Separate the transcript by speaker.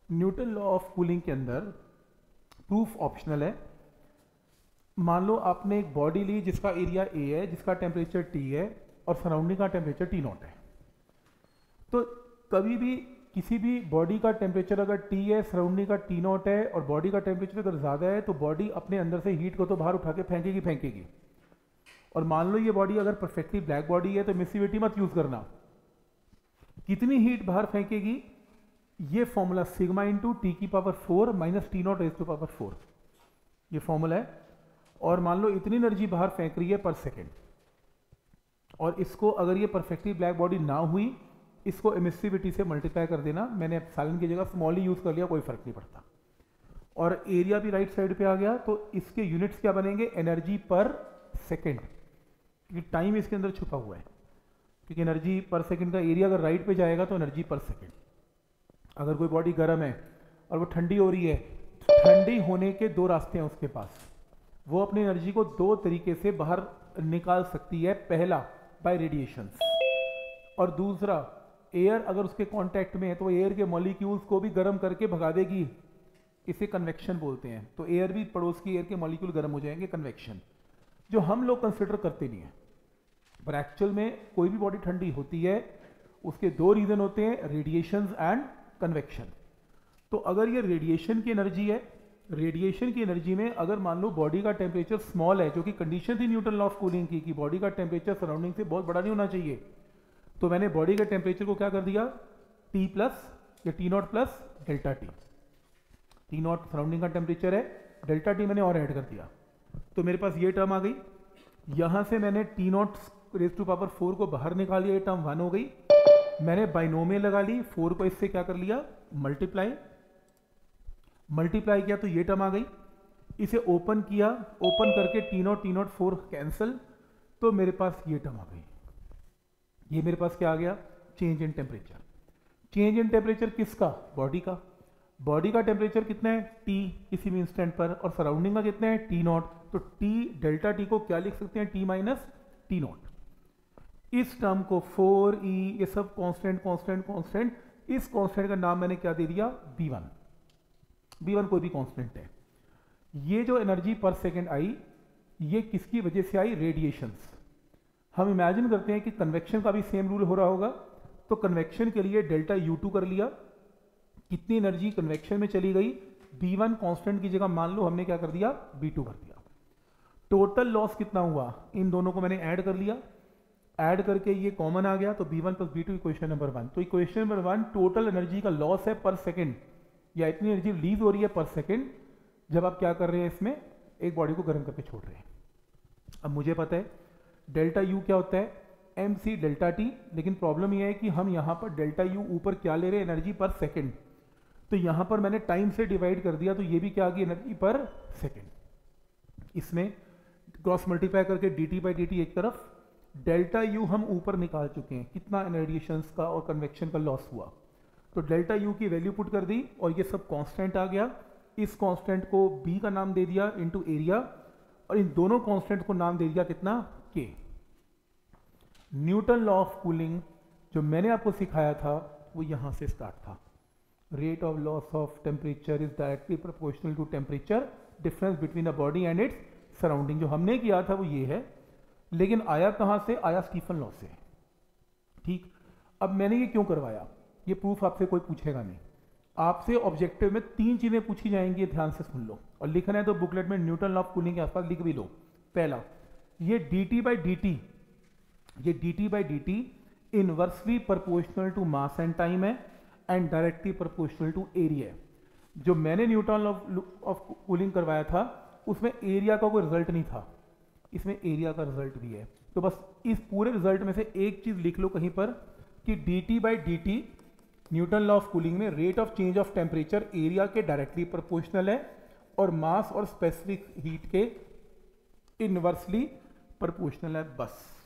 Speaker 1: Newton law of cooling के अंदर proof optional है। मान लो आपने एक बॉडी ली जिसका एरिया ए है, जिसका टेम्परेचर टी है और सराउंडिंग का टेम्परेचर टी नॉट है। तो कभी भी किसी भी बॉडी का टेम्परेचर अगर टी है, सराउंडिंग का टी नॉट है और बॉडी का टेम्परेचर अगर ज़्यादा है तो बॉडी अपने अंदर से हीट को तो बाहर उठा के फेंकेगी। और मान लो ये बॉडी अगर परफेक्टली ब्लैक बॉडी है तो एमिसिविटी मत यूज़ करना। कितनी हीट बाहर फेंकेगी, ये फॉर्मूला सिग्मा इंटू टी की power 4 minus T naught raise to power 4, ये फॉर्मूला है। और मान लो इतनी एनर्जी बाहर फेंक रही है पर सेकेंड, और इसको अगर ये परफेक्टली ब्लैक बॉडी ना हुई, इसको एमिसिविटी से मल्टीप्लाई कर देना। मैंने एप्सिलॉन की जगह स्मॉल ही यूज़ कर लिया, कोई फर्क नहीं पड़ता। और एरिया भी राइट साइड पे आ गया, तो इसके यूनिट्स क्या बनेंगे, एनर्जी पर सेकेंड, क्योंकि टाइम इसके अंदर छुपा हुआ है। क्योंकि एनर्जी पर सेकेंड का एरिया अगर राइट पे जाएगा तो एनर्जी पर सेकेंड। अगर कोई बॉडी गर्म है और वो ठंडी हो रही है, ठंडी होने के दो रास्ते हैं उसके पास। वो अपनी एनर्जी को दो तरीके से बाहर निकाल सकती है। पहला बाय रेडिएशन, और दूसरा एयर अगर उसके कांटेक्ट में है तो एयर के मॉलिक्यूल्स को भी गर्म करके भगा देगी, इसे कन्वेक्शन बोलते हैं। तो एयर भी, पड़ोस की एयर के मॉलिक्यूल गर्म हो जाएंगे, कन्वेक्शन, जो हम लोग कंसिडर करते नहीं है। पर एक्चुअल में कोई भी बॉडी ठंडी होती है, उसके दो रीजन होते हैं, रेडिएशन एंड कन्वेक्शन। तो अगर ये रेडिएशन की एनर्जी है, रेडिएशन की एनर्जी में अगर मान लो बॉडी का टेम्परेचर स्मॉल है, जो कि कंडीशन थी न्यूटन लॉ ऑफ कूलिंग की कि बॉडी का टेम्परेचर सराउंडिंग से बहुत बड़ा नहीं होना चाहिए, तो मैंने बॉडी के टेम्परेचर को क्या कर दिया, टी प्लस या T not plus delta T. T not surrounding का टेम्परेचर है, डेल्टा टी मैंने और ऐड कर दिया, तो मेरे पास ये टर्म आ गई। यहां से मैंने T naught raise to power 4 को बाहर निकाल लिया, ये टर्म 1 हो गई। मैंने बाइनोमियल लगा ली, 4 को इससे क्या कर लिया, मल्टीप्लाई किया, तो ये टर्म आ गई। इसे ओपन किया, ओपन करके टी नॉट 4 कैंसिल, तो मेरे पास ये टर्म आ गई। ये मेरे पास क्या आ गया, change in temperature. Change in temperature किसका, बॉडी का। बॉडी का टेम्परेचर कितना है, टी किसी भी इंस्टेंट पर, और सराउंडिंग का कितना है, टी नॉट। तो टी डेल्टा टी को क्या लिख सकते हैं, टी माइनस टी नॉट। इस टर्म को 4e, ये सब कांस्टेंट, इस कांस्टेंट का नाम मैंने क्या दे दिया, b1 कोई भी कांस्टेंट है। ये जो एनर्जी पर सेकेंड आई, ये किसकी वजह से आई, रेडिएशंस। हम इमेजिन करते हैं कि कन्वेक्शन का भी सेम रूल हो रहा होगा, तो कन्वेक्शन के लिए डेल्टा U2 कर लिया, कितनी एनर्जी कन्वेक्शन में चली गई, b1 कांस्टेंट की जगह मान लो हमने क्या कर दिया, b2 कर दिया। टोटल लॉस कितना हुआ, इन दोनों को मैंने ऐड कर लिया, ऐड करके ये कॉमन आ गया, तो b1 plus b2 equation number 1। तो इक्वेशन नंबर 1 टोटल एनर्जी का लॉस है पर सेकेंड, या इतनी एनर्जी रिलीज हो रही है पर सेकेंड जब आप क्या कर रहे हैं, इसमें एक बॉडी को गर्म करके छोड़ रहे हैं। अब मुझे पता है डेल्टा U क्या होता है, mc डेल्टा t, लेकिन प्रॉब्लम यह है कि हम यहाँ पर डेल्टा U ऊपर क्या ले रहे हैं, एनर्जी पर सेकेंड। तो यहाँ पर मैंने टाइम से डिवाइड कर दिया, तो ये भी क्या आ गई, एनर्जी पर सेकेंड। इसमें क्रॉस मल्टीप्लाई करके dt बाई dt एक तरफ, डेल्टा U हम ऊपर निकाल चुके हैं, कितना रेडिएशंस का और कन्वेक्शन का लॉस हुआ। तो डेल्टा U की वैल्यू पुट कर दी, और ये सब कांस्टेंट आ गया। इस कांस्टेंट को B का नाम दे दिया इनटू एरिया, और इन दोनों कांस्टेंट को नाम दे दिया कितना, K। Newton law of cooling जो मैंने आपको सिखाया था वो यहां से स्टार्ट था। Rate of loss of temperature is directly proportional to temperature difference between a body and its surrounding. जो हमने किया था वो ये है, लेकिन आया कहां से, आया स्टीफन लॉ से। ठीक, अब मैंने ये क्यों करवाया, ये प्रूफ आपसे कोई पूछेगा नहीं। आपसे ऑब्जेक्टिव में 3 चीजें पूछी जाएंगी, ध्यान से सुन लो, और लिखना है तो बुकलेट में न्यूटन लॉ ऑफ कूलिंग के आसपास लिख भी लो। पहला, ये dt by dt inversely proportional to mass and time है, and directly proportional to area है। जो मैंने न्यूटन लॉ ऑफ कूलिंग करवाया था उसमें एरिया का कोई रिजल्ट नहीं था, इसमें एरिया का रिजल्ट भी है। तो बस इस पूरे रिजल्ट में से एक चीज लिख लो कहीं पर कि dt by dt Newton law of cooling में rate of change of temperature area के डायरेक्टली प्रोपोर्शनल है, और मास और स्पेसिफिक हीट के इनवर्सली प्रोपोर्शनल है, बस।